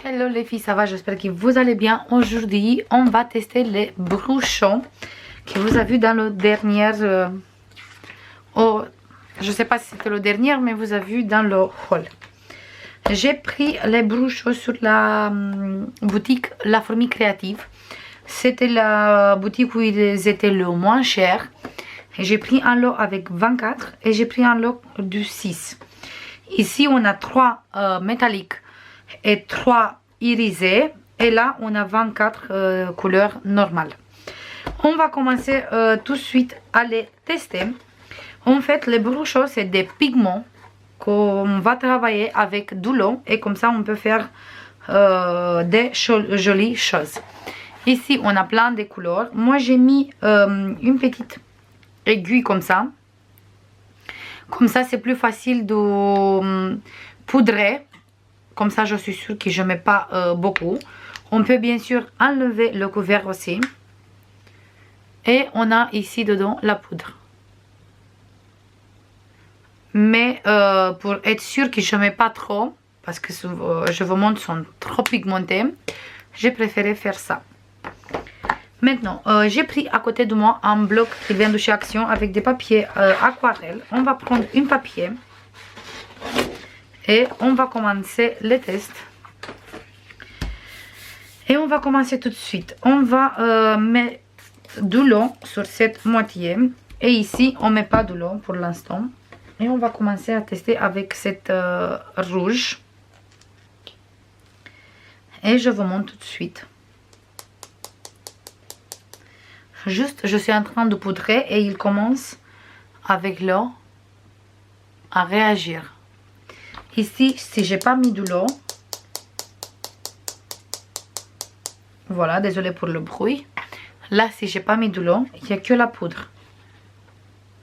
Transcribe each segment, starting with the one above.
Hello les filles, ça va? J'espère que vous allez bien. Aujourd'hui, on va tester les bouchons que vous avez vu dans le dernier... je sais pas si c'était le dernier, mais vous avez vu dans le haul. J'ai pris les bouchons sur la boutique La Fourmi Créative. C'était la boutique où ils étaient le moins chers. J'ai pris un lot avec 24 et j'ai pris un lot du 6. Ici, on a 3 métalliques et 3 irisés. Et là, on a 24 couleurs normales. On va commencer tout de suite à les tester. En fait, les bouchons, c'est des pigments qu'on va travailler avec du l'eau. Et comme ça, on peut faire des jolies choses. Ici, on a plein de couleurs. Moi, j'ai mis une petite aiguille comme ça. Comme ça, c'est plus facile de poudrer. Comme ça, je suis sûre que je ne mets pas beaucoup. On peut bien sûr enlever le couvercle aussi. Et on a ici dedans la poudre. Mais pour être sûr que je ne mets pas trop, parce que je vous montre, sont trop pigmentés, j'ai préféré faire ça. Maintenant, j'ai pris à côté de moi un bloc qui vient de chez Action avec des papiers aquarelle. On va prendre un papier et on va commencer les tests. Et on va commencer tout de suite. On va mettre de l'eau sur cette moitié. Et ici, on ne met pas de l'eau pour l'instant. Et on va commencer à tester avec cette rouge. Et je vous montre tout de suite. Juste, je suis en train de poudrer et il commence avec l'eau à réagir. Ici, si j'ai pas mis de l'eau, voilà, désolé pour le bruit. Là, si j'ai pas mis de l'eau, il n'y a que la poudre.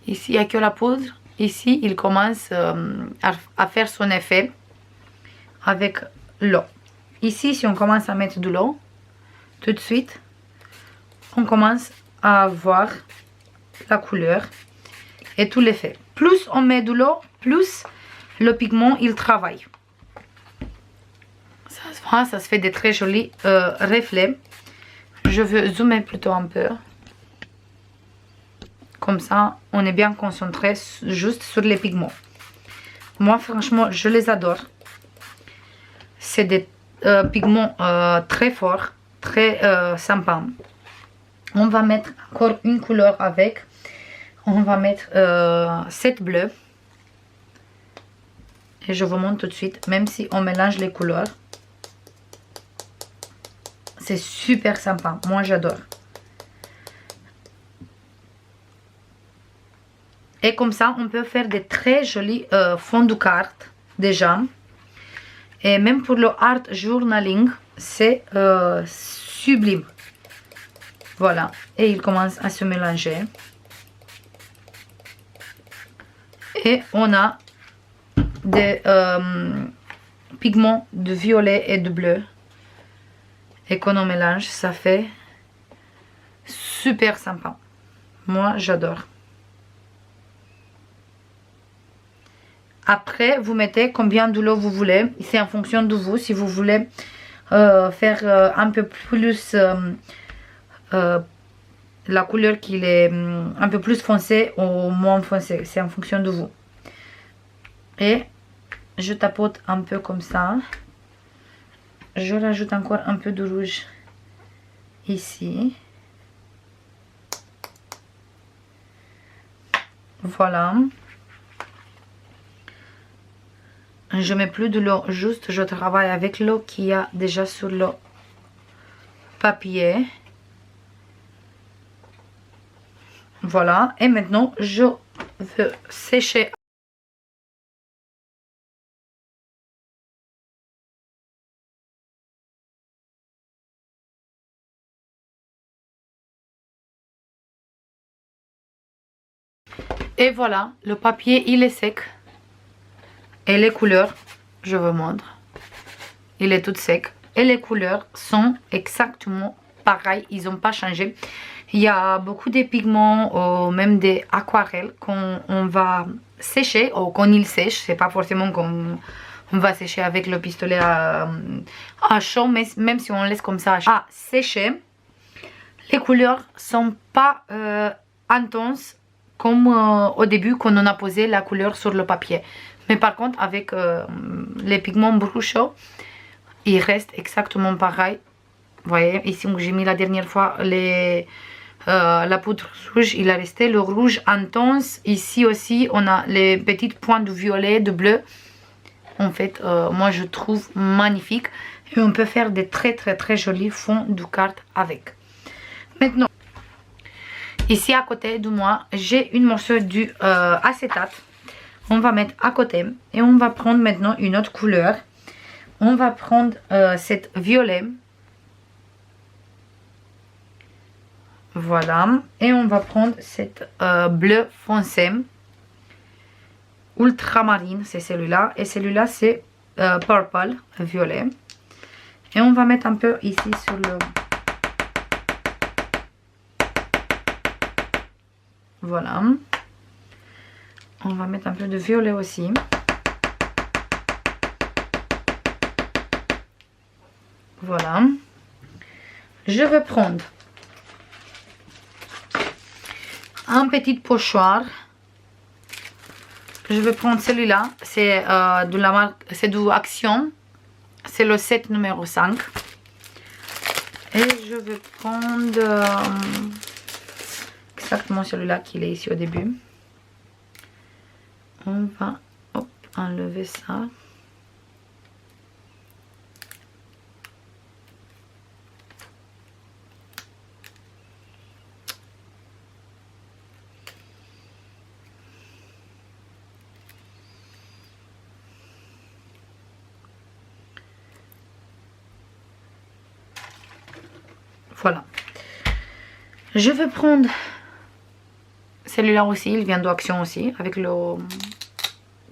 Ici, il n'y a que la poudre. Ici, il commence à faire son effet avec l'eau. Ici, si on commence à mettre de l'eau, tout de suite, on commence à voir la couleur et tout l'effet. Plus on met de l'eau, plus le pigment il travaille. Ça se voit, ça se fait des très jolis reflets. Je veux zoomer plutôt un peu. Comme ça, on est bien concentré juste sur les pigments. Moi, franchement, je les adore. C'est des pigments très forts, très sympas. On va mettre encore une couleur avec. On va mettre cette bleue. Et je vous montre tout de suite, même si on mélange les couleurs. C'est super sympa. Moi, j'adore. Et comme ça, on peut faire des très jolis fonds de cartes déjà. Et même pour le art journaling, c'est sublime. Voilà. Et il commence à se mélanger. Et on a des pigments de violet et de bleu. Et quand on mélange, ça fait super sympa. Moi, j'adore. Après, vous mettez combien de l'eau vous voulez. C'est en fonction de vous. Si vous voulez faire un peu plus la couleur qui est un peu plus foncée ou moins foncée. C'est en fonction de vous. Et je tapote un peu comme ça. Je rajoute encore un peu de rouge ici. Voilà. Je mets plus de l'eau, juste je travaille avec l'eau qu'il y a déjà sur le papier. Voilà. Et maintenant, je veux sécher. Et voilà, le papier il est sec. Et les couleurs, je vous montre. Il est tout sec. Et les couleurs sont exactement pareilles. Ils n'ont pas changé. Il y a beaucoup de pigments, ou même des aquarelles qu'on va sécher ou qu'on il sèche. C'est pas forcément qu'on on va sécher avec le pistolet à chaud, mais même si on laisse comme ça à sécher, les couleurs sont pas intenses comme au début quand on a posé la couleur sur le papier. Mais par contre avec les pigments Brucho, il reste exactement pareil. Vous voyez ici où j'ai mis la dernière fois la poudre rouge, il a resté le rouge intense. Ici aussi on a les petites pointes de violet, de bleu. En fait moi je trouve magnifique et on peut faire des très jolis fonds de cartes avec. Maintenant ici à côté de moi j'ai une morceau du acétate. On va mettre à côté et on va prendre maintenant une autre couleur. On va prendre cette violet. Voilà. Et on va prendre cette bleu foncé. Ultramarine, c'est celui-là. Et celui-là, c'est purple, violet. Et on va mettre un peu ici sur le... Voilà. On va mettre un peu de violet aussi. Voilà. Je vais prendre un petit pochoir. Je vais prendre celui-là. C'est de la marque, c'est de Action. C'est le set numéro 5. Et je vais prendre exactement celui-là qu'il est ici au début. On va enlever ça. Voilà. Je vais prendre celui-là aussi, il vient d'Action aussi, avec le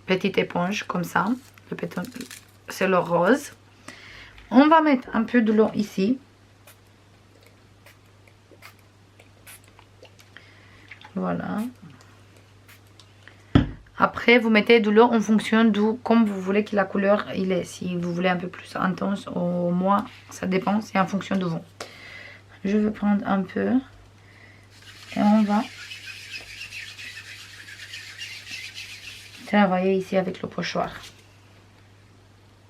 petite éponge comme ça. C'est le rose. On va mettre un peu de l'eau ici. Voilà. Après, vous mettez de l'eau en fonction de comme vous voulez que la couleur il est. Si vous voulez un peu plus intense ou moins, ça dépend, c'est en fonction de vous. Je vais prendre un peu et on va travailler ici avec le pochoir.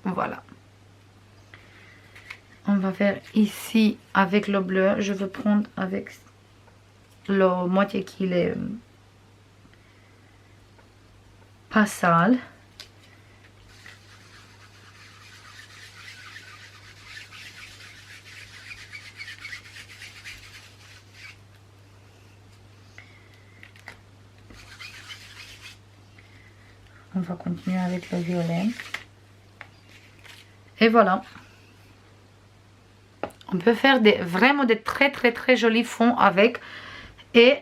Voilà. On va faire ici avec le bleu. Je vais prendre avec la moitié qui est pas sale. On va continuer avec le violet. Et voilà. On peut faire vraiment des très jolis fonds avec. Et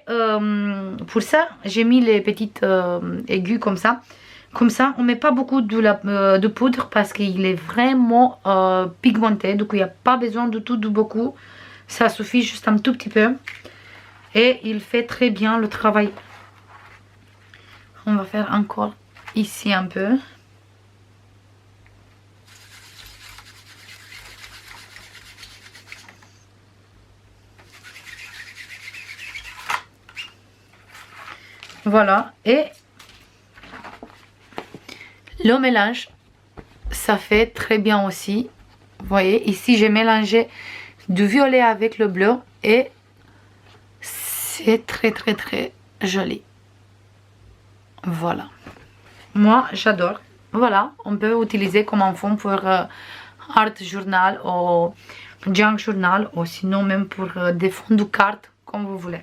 pour ça, j'ai mis les petites aiguilles comme ça. Comme ça, on ne met pas beaucoup de poudre parce qu'il est vraiment pigmenté. Donc, il n'y a pas besoin de tout, de beaucoup. Ça suffit juste un tout petit peu. Et il fait très bien le travail. On va faire encore ici un peu. Voilà. Et le mélange, ça fait très bien aussi. Vous voyez, ici j'ai mélangé du violet avec le bleu et c'est très joli. Voilà. Moi, j'adore. Voilà, on peut utiliser comme un fond pour art journal ou junk journal ou sinon même pour des fonds de cartes, comme vous voulez.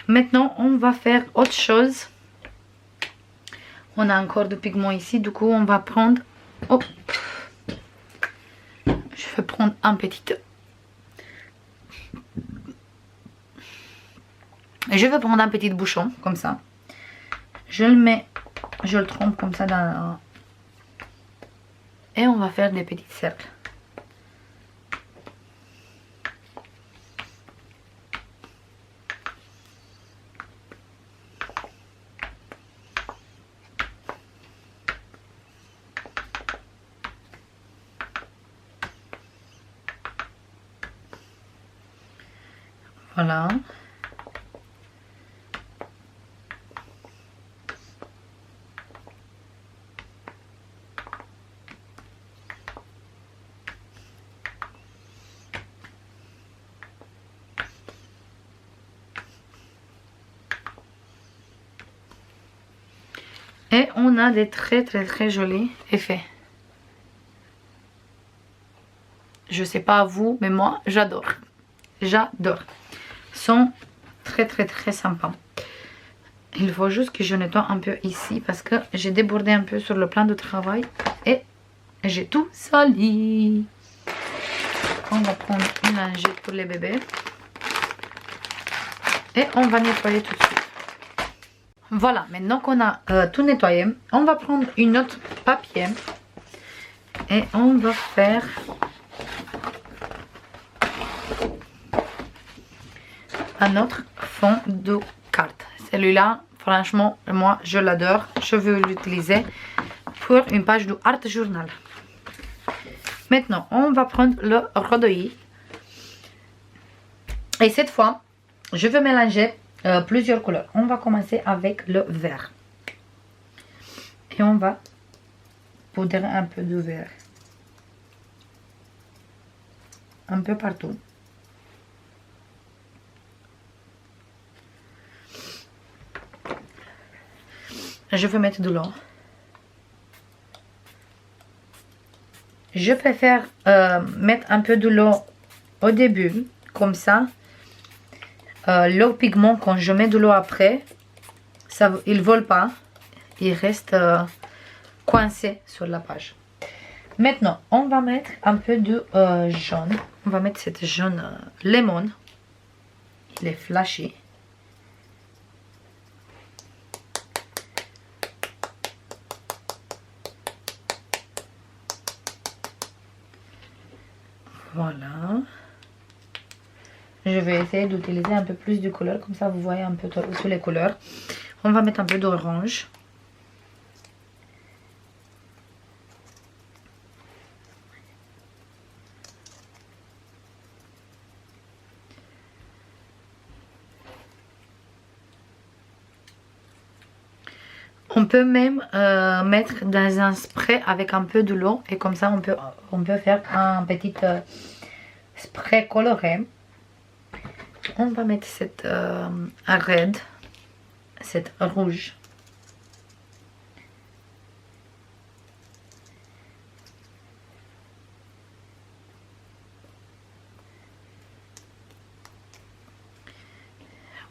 Maintenant, on va faire autre chose. On a encore du pigment ici, du coup, on va prendre... Hop. Je vais prendre un petit... Je vais prendre un petit bouchon, comme ça. Je le mets, je le trempe comme ça dans... Et on va faire des petits cercles. Voilà. Et on a des très jolis effets. Je sais pas à vous, mais moi j'adore. J'adore. Ils sont très sympas. Il faut juste que je nettoie un peu ici parce que j'ai débordé un peu sur le plan de travail et j'ai tout sali. On va prendre une lingette pour les bébés et on va nettoyer tout de suite. Voilà, maintenant qu'on a tout nettoyé, on va prendre une autre papier et on va faire un autre fond de carte. Celui-là, franchement, moi je l'adore. Je veux l'utiliser pour une page de art journal. Maintenant, on va prendre le Rodoi. Et cette fois, je veux mélanger plusieurs couleurs. On va commencer avec le vert. Et on va poudrer un peu de vert. Un peu partout. Je vais mettre de l'eau. Je préfère mettre un peu de l'eau au début, comme ça. L'eau pigment, quand je mets de l'eau après, ça, il ne vole pas. Il reste coincé sur la page. Maintenant, on va mettre un peu de jaune. On va mettre cette jaune lemon. Il est flashy. Voilà. Je vais essayer d'utiliser un peu plus de couleurs. Comme ça, vous voyez un peu tous les couleurs. On va mettre un peu d'orange. On peut même mettre dans un spray avec un peu de l'eau. Et comme ça, on peut faire un petit spray coloré. On va mettre cette red, cette rouge.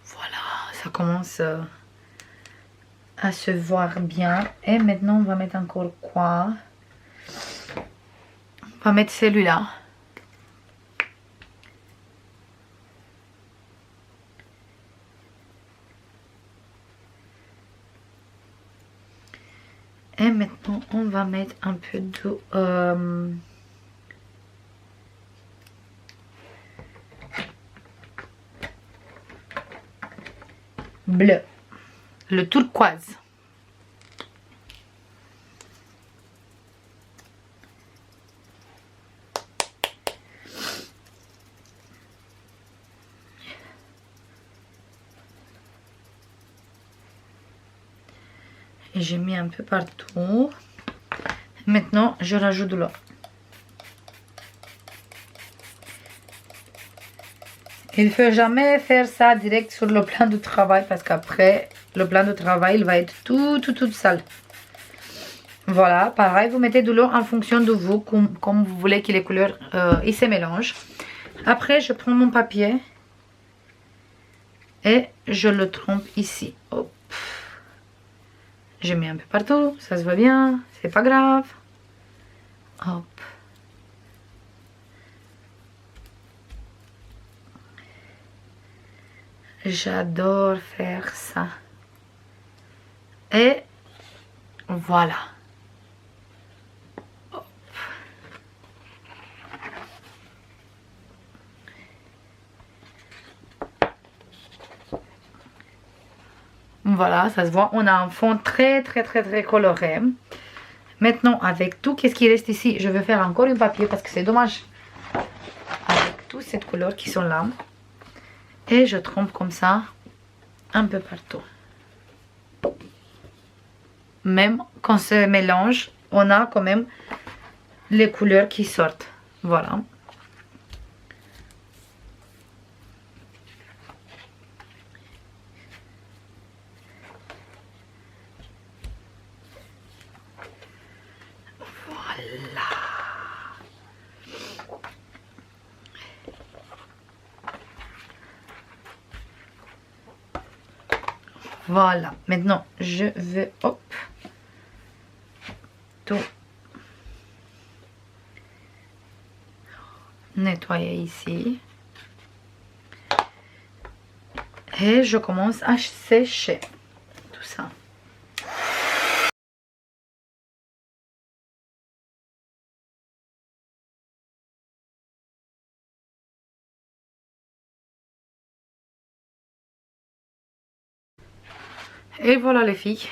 Voilà, ça commence à se voir bien. Et maintenant, on va mettre encore quoi? On va mettre celui-là. Et maintenant, on va mettre un peu de bleu, le turquoise. Et j'ai mis un peu partout. Maintenant, je rajoute de l'eau. Il ne faut jamais faire ça direct sur le plan de travail parce qu'après, le plan de travail il va être tout sale. Voilà, pareil, vous mettez de l'eau en fonction de vous, comme vous voulez que les couleurs ils se mélangent. Après, je prends mon papier et je le trempe ici. Hop. Je mets un peu partout, ça se voit bien, c'est pas grave. Hop. J'adore faire ça. Et voilà. Hop. Voilà, ça se voit. On a un fond très coloré. Maintenant, avec tout ce qui reste ici, je vais faire encore un papier parce que c'est dommage. Avec toutes ces couleurs qui sont là. Et je trempe comme ça un peu partout. Même quand se mélange, on a quand même les couleurs qui sortent. Voilà. Voilà. Voilà. Maintenant, je vais hop tout nettoyer ici. Et je commence à sécher tout ça. Et voilà les filles.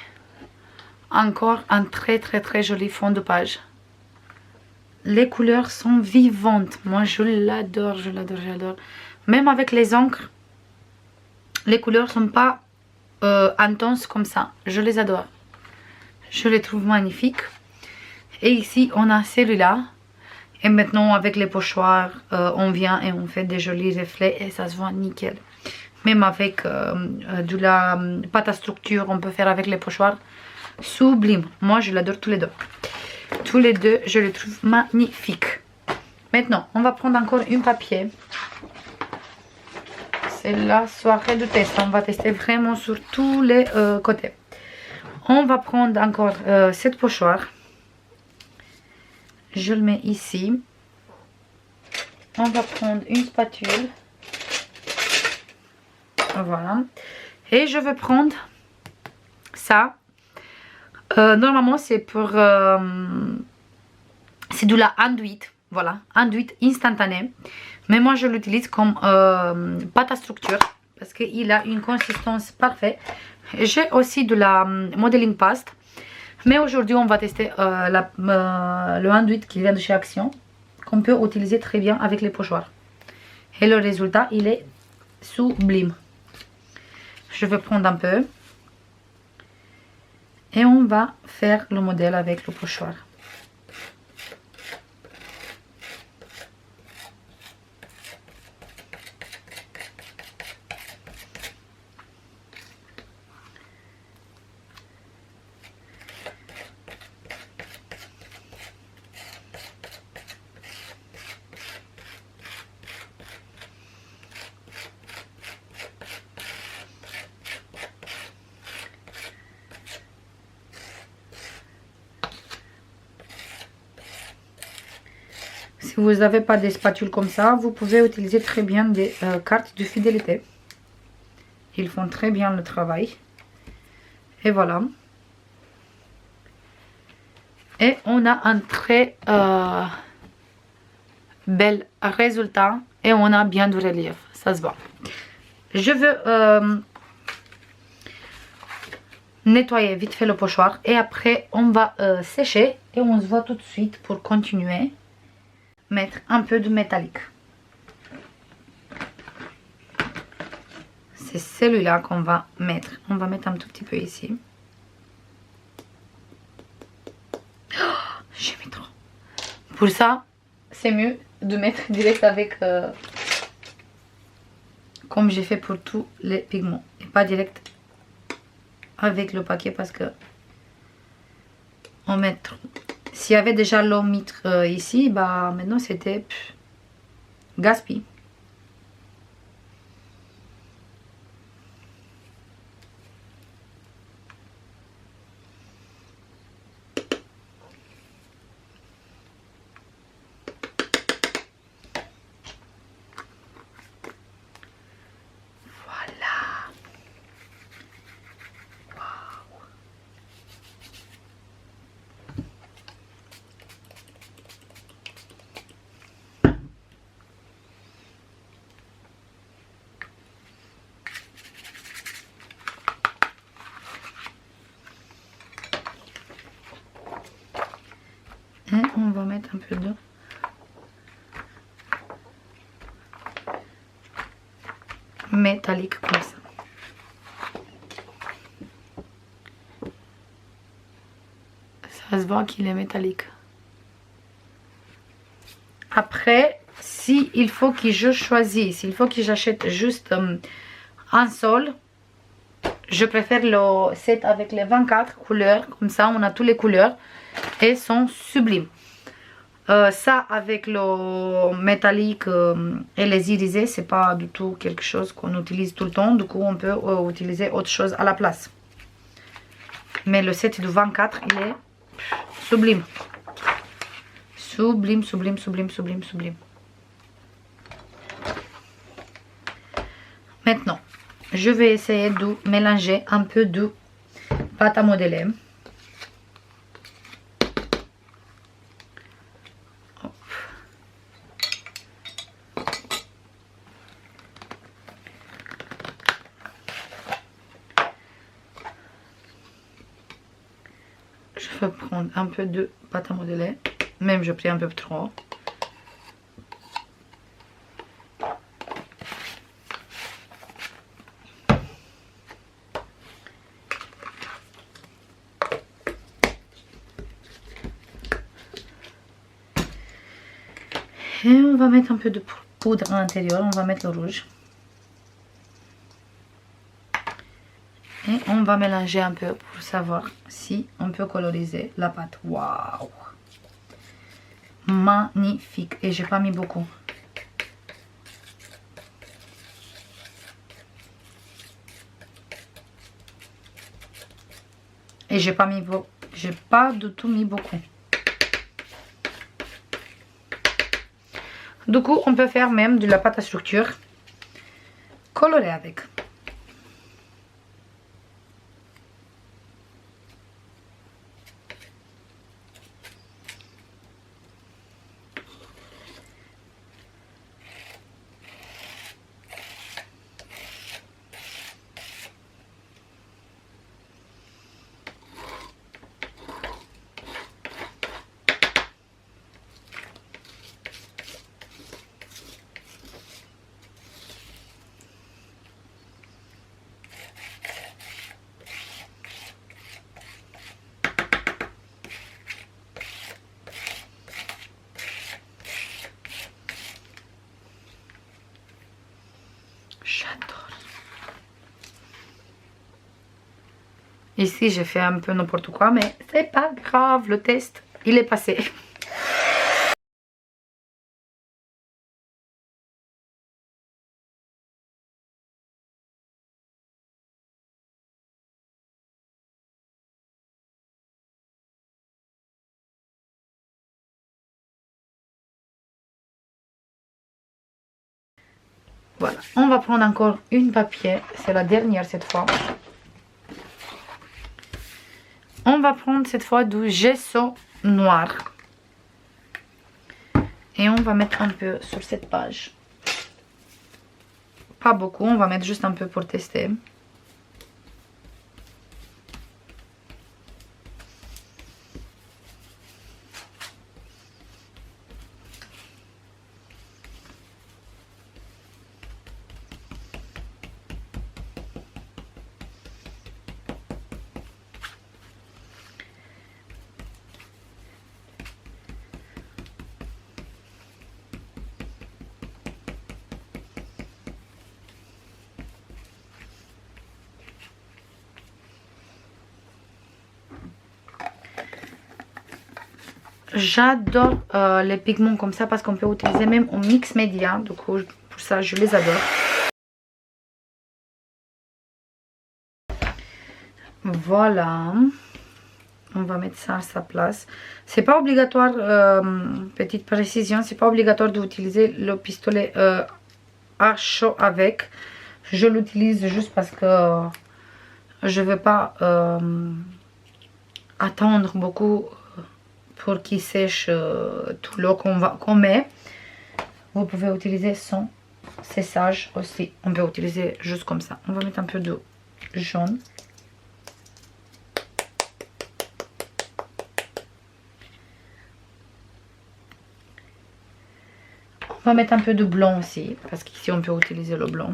Encore un très joli fond de page. Les couleurs sont vivantes. Moi je l'adore, je l'adore, j'adore. Même avec les encres, les couleurs sont pas intenses comme ça. Je les adore. Je les trouve magnifiques. Et ici on a celui-là. Et maintenant avec les pochoirs, on vient et on fait des jolis reflets et ça se voit nickel. Même avec de la pâte à structure, on peut faire avec les pochoirs. Sublime. Moi je l'adore tous les deux. Tous les deux, je les trouve magnifiques. Maintenant, on va prendre encore un papier. C'est la soirée de test. On va tester vraiment sur tous les côtés. On va prendre encore cette pochoir. Je le mets ici. On va prendre une spatule. Voilà. Et je vais prendre ça. Normalement, c'est pour... c'est de la enduite. Voilà, enduite instantanée. Mais moi, je l'utilise comme pâte à structure. Parce qu'il a une consistance parfaite. J'ai aussi de la modeling paste. Mais aujourd'hui, on va tester le enduite qui vient de chez Action. Qu'on peut utiliser très bien avec les pochoirs. Et le résultat, il est sublime. Je vais prendre un peu. Et on va faire le modèle avec le pochoir. Si vous n'avez pas des spatules comme ça, vous pouvez utiliser très bien des cartes de fidélité. Ils font très bien le travail. Et voilà. Et on a un très bel résultat. Et on a bien du relief. Ça se voit. Je veux nettoyer vite fait le pochoir. Et après, on va sécher. Et on se voit tout de suite pour continuer. Mettre un peu de métallique. C'est celui-là qu'on va mettre. On va mettre un tout petit peu ici. Oh, j'ai mis trop. Pour ça, c'est mieux de mettre direct avec... comme j'ai fait pour tous les pigments. Et pas direct avec le paquet parce que... on met trop. S'il y avait déjà l'eau mitre ici, bah maintenant c'était gaspille. Et on va mettre un peu d'eau. métallique comme ça. Ça se voit qu'il est métallique. Après, s'il faut que je choisisse, s'il faut que j'achète juste un seul, je préfère le set avec les 24 couleurs. Comme ça, on a toutes les couleurs et sont sublimes. Ça avec le métallique et les irisés, c'est pas du tout quelque chose qu'on utilise tout le temps. Du coup, on peut utiliser autre chose à la place. Mais le set de 24, il est sublime. Sublime, sublime, sublime, sublime, sublime. Maintenant, je vais essayer de mélanger un peu de pâte à modeler. Je vais prendre un peu de pâte à modeler. Même j'ai pris un peu trop. Et on va mettre un peu de poudre à l'intérieur. On va mettre le rouge. Et on va mélanger un peu pour savoir si on peut coloriser la pâte. Waouh! Magnifique. Et j'ai pas mis beaucoup. Et j'ai pas du tout mis beaucoup. Du coup, on peut faire même de la pâte à structure colorée avec. J'adore. Ici, j'ai fait un peu n'importe quoi, mais c'est pas grave. Le test, il est passé. Voilà, on va prendre encore une papier. C'est la dernière cette fois. On va prendre cette fois du gesso noir. Et on va mettre un peu sur cette page. Pas beaucoup, on va mettre juste un peu pour tester. J'adore les pigments comme ça parce qu'on peut utiliser même en mix média. Du coup, pour ça, je les adore. Voilà. On va mettre ça à sa place. C'est pas obligatoire, petite précision, c'est pas obligatoire d'utiliser le pistolet à chaud avec. Je l'utilise juste parce que je veux pas attendre beaucoup pour qu'il sèche tout l'eau qu'on met. Vous pouvez utiliser sans séchage aussi. On peut utiliser juste comme ça. On va mettre un peu de jaune. On va mettre un peu de blanc aussi, parce qu'ici on peut utiliser le blanc.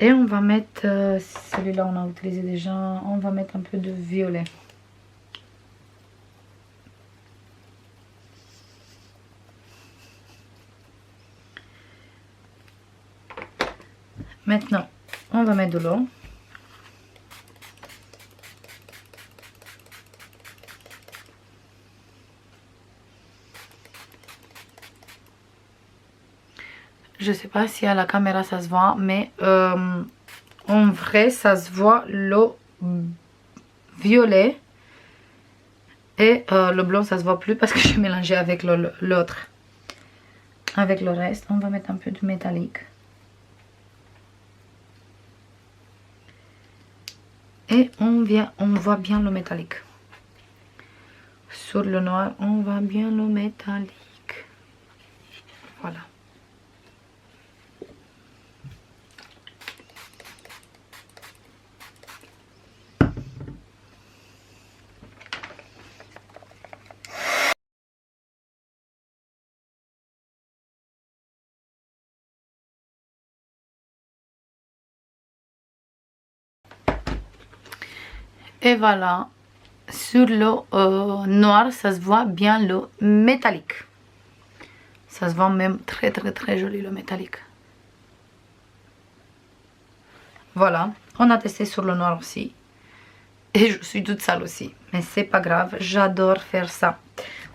Et on va mettre, celui-là on a utilisé déjà, on va mettre un peu de violet. Maintenant, on va mettre de l'eau. Je sais pas si à la caméra ça se voit, mais en vrai ça se voit l'eau violet et le blanc ça se voit plus parce que j'ai mélangé avec l'autre. Avec le reste, on va mettre un peu de métallique. Et on voit bien le métallique. Sur le noir, on voit bien le métallique. Voilà. Et voilà, sur le noir, ça se voit bien le métallique. Ça se voit même très joli le métallique. Voilà, on a testé sur le noir aussi. Et je suis toute sale aussi, mais c'est pas grave, j'adore faire ça.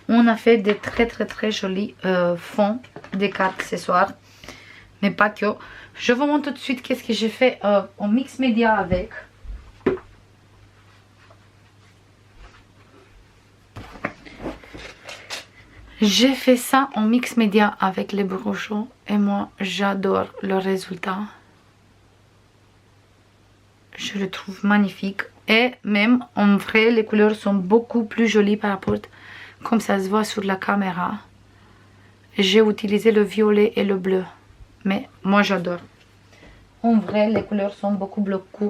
On a fait des très jolis fonds, des cartes accessoires, mais pas que. Je vous montre tout de suite qu'est-ce que j'ai fait en mix média avec. J'ai fait ça en mix média avec les brochons et moi j'adore le résultat. Je le trouve magnifique et même en vrai les couleurs sont beaucoup plus jolies par rapport comme ça se voit sur la caméra. J'ai utilisé le violet et le bleu, mais moi j'adore. En vrai les couleurs sont beaucoup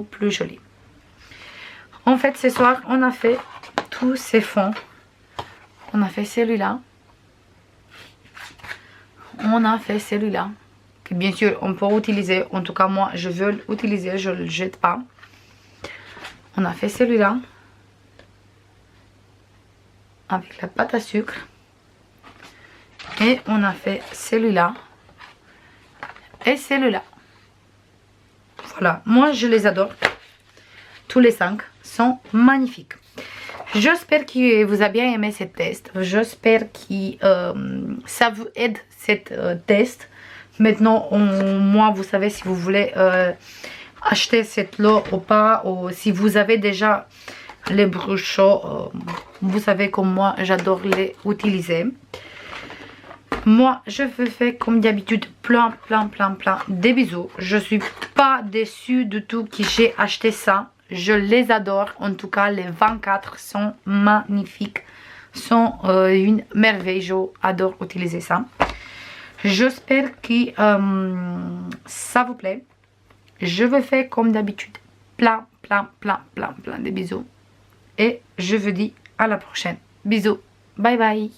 plus jolies. En fait ce soir on a fait tous ces fonds. On a fait celui-là. On a fait celui-là, que bien sûr on peut utiliser, en tout cas moi je veux l'utiliser, je ne le jette pas. On a fait celui-là, avec la pâte à sucre. Et on a fait celui-là, et celui-là. Voilà, moi je les adore. Tous les 5 sont magnifiques. J'espère que vous avez bien aimé ce test. J'espère que ça vous aide cette test. Maintenant, moi, vous savez si vous voulez acheter cette lot ou pas. Ou si vous avez déjà les brochons, vous savez comme moi, j'adore les utiliser. Moi, je fais comme d'habitude plein de bisous. Je suis pas déçue du tout que j'ai acheté ça. Je les adore. En tout cas, les 24 sont magnifiques. Sont une merveille. J'adore utiliser ça. J'espère que ça vous plaît. Je vous fais comme d'habitude plein de bisous. Et je vous dis à la prochaine. Bisous. Bye bye.